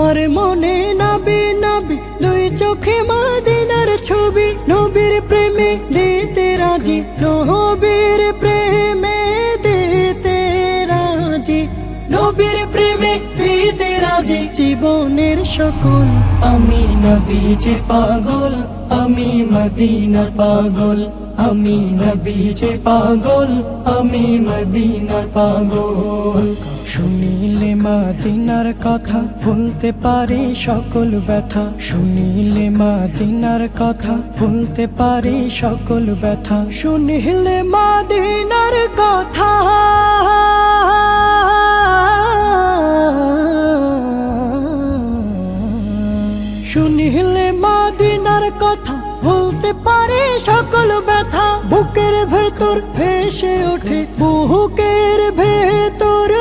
আমার মনে নবী নবী দুই চোখে মদিনার ছবি, নবীর প্রেমে দিতে রাজি, নবীর প্রেমে দিতে রাজি, নবীর প্রেমে দিতে রাজি। জীবনের সকল আমি নবীজির পাগল, আমি মদিনার পাগল, আমি নবীজির পাগল, আমি মদিনার পাগল। শুনিলে মদিনার কথা ভুলতে পারি সকল ব্যথা, শুনিলে মদিনার কথা ভুলতে পারি সকল ব্যথা, শুনিলে মদিনার কথা শুনিলে মদিনার কথা ভুলতে পারি সকল ব্যথা। বুকের ভেতর ভেসে ওঠে, বুকের ভেতর